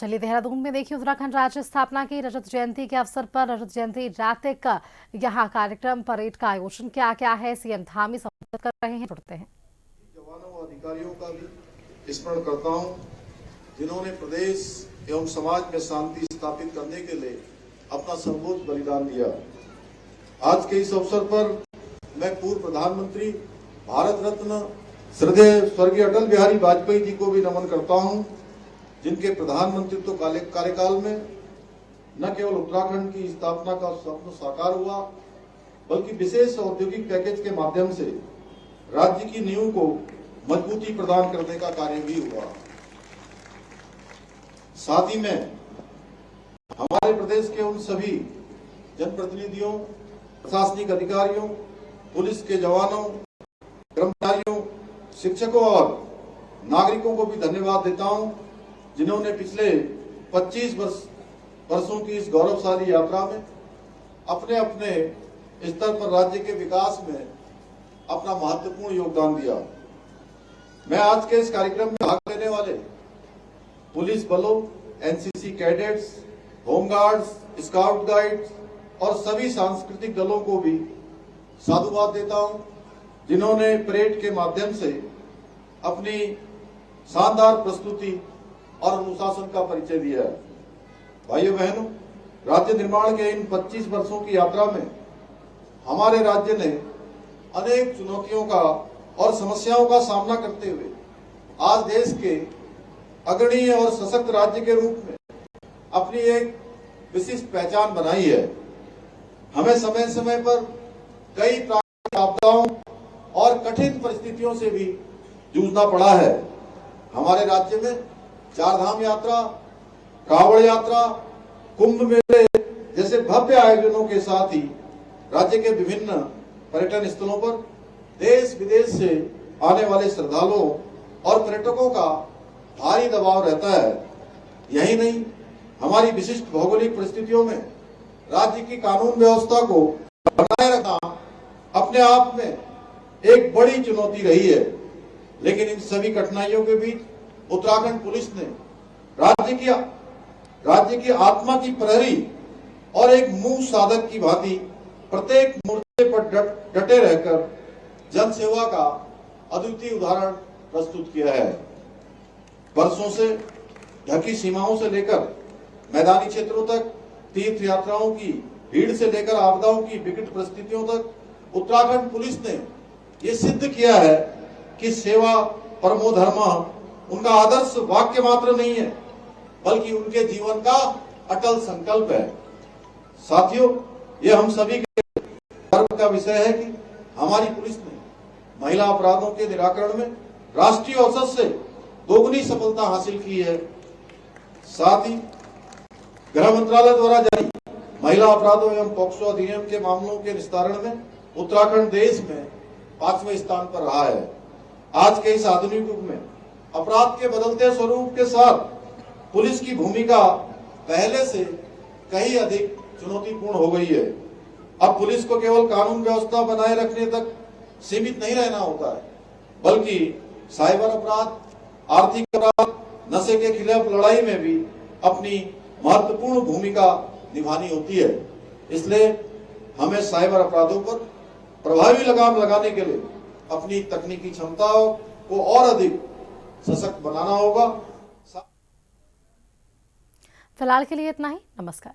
चलिए देहरादून में देखिए, उत्तराखंड राज्य स्थापना की रजत जयंती के अवसर पर रजत जयंती रात्रि का यहाँ कार्यक्रम परेड का आयोजन किया गया है। सीएम धामी संबोधित कर रहे हैं, जुड़ते हैं। जवानों व अधिकारियों का भी स्मरण करता हूँ, जिन्होंने प्रदेश एवं समाज में शांति स्थापित करने के लिए अपना सर्वोच्च बलिदान दिया। आज के इस अवसर पर मैं पूर्व प्रधानमंत्री भारत रत्न श्रद्धेय स्वर्गीय अटल बिहारी वाजपेयी जी को भी नमन करता हूं, जिनके प्रधानमंत्रित्व कार्यकाल में न केवल उत्तराखंड की स्थापना का स्वप्न साकार हुआ, बल्कि विशेष औद्योगिक पैकेज के माध्यम से राज्य की नींव को मजबूती प्रदान करने का कार्य भी हुआ। साथ ही में हमारे प्रदेश के उन सभी जनप्रतिनिधियों, प्रशासनिक अधिकारियों, पुलिस के जवानों, कर्मचारियों, शिक्षकों और नागरिकों को भी धन्यवाद देता हूं, जिन्होंने पिछले 25 वर्षों की इस गौरवशाली यात्रा में अपने अपने स्तर पर राज्य के विकास में अपना महत्वपूर्ण योगदान दिया। मैं आज के इस कार्यक्रम में भाग लेने वाले पुलिस बलों, NCC cadets, home guards, scout guides और सभी सांस्कृतिक दलों को भी साधुवाद देता हूं, जिन्होंने परेड के माध्यम से अपनी शानदार प्रस्तुति और अनुशासन का परिचय दिया है। भाइयों बहनों, राज्य निर्माण के इन 25 वर्षों की यात्रा में हमारे राज्य ने अनेक चुनौतियों का और समस्याओं का सामना करते हुए आज देश के अग्रणी और सशक्त राज्य के रूप में अपनी एक विशिष्ट पहचान बनाई है। हमें समय समय पर कई प्राकृतिक आपदाओं और कठिन परिस्थितियों से भी जूझना पड़ा है। हमारे राज्य में चारधाम यात्रा, कांवड़ यात्रा, कुंभ मेले जैसे भव्य आयोजनों के साथ ही राज्य के विभिन्न पर्यटन स्थलों पर देश विदेश से आने वाले श्रद्धालुओं और पर्यटकों का भारी दबाव रहता है। यही नहीं, हमारी विशिष्ट भौगोलिक परिस्थितियों में राज्य की कानून व्यवस्था को बनाए रखना अपने आप में एक बड़ी चुनौती रही है। लेकिन इन सभी कठिनाइयों के बीच उत्तराखंड पुलिस ने राज्य की आत्मा की प्रहरी और एक मूक साधक की भांति प्रत्येक मोर्चे पर डटे रहकर जन सेवा का अद्वितीय उदाहरण प्रस्तुत किया है। वर्षों से ढकी सीमाओं से लेकर मैदानी क्षेत्रों तक, तीर्थ यात्राओं की भीड़ से लेकर आपदाओं की विकट परिस्थितियों तक उत्तराखंड पुलिस ने ये सिद्ध किया है कि सेवा परमो धर्मः उनका आदर्श वाक्य मात्र नहीं है, बल्कि उनके जीवन का अटल संकल्प है। साथियों, ये हम सभी के गर्व का विषय है कि हमारी पुलिस ने महिला अपराधों के निराकरण में राष्ट्रीय औसत से दोगुनी सफलता हासिल की है। साथ ही गृह मंत्रालय द्वारा जारी महिला अपराधों एवं पॉक्सो अधिनियम के मामलों के निस्तारण में उत्तराखंड देश में 5वें स्थान पर रहा है। आज के इस आधुनिक युग में अपराध के बदलते स्वरूप के साथ पुलिस की भूमिका पहले से कहीं अधिक चुनौतीपूर्ण हो गई है। अब पुलिस को केवल कानून व्यवस्था बनाए रखने तक सीमित नहीं रहना होता है, बल्कि साइबर अपराध, आर्थिक अपराध, नशे के खिलाफ लड़ाई में भी अपनी महत्वपूर्ण भूमिका निभानी होती है। इसलिए हमें साइबर अपराधों पर प्रभावी लगाम लगाने के लिए अपनी तकनीकी क्षमताओं को और अधिक सशक्त बनाना होगा। फिलहाल के लिए इतना ही। नमस्कार।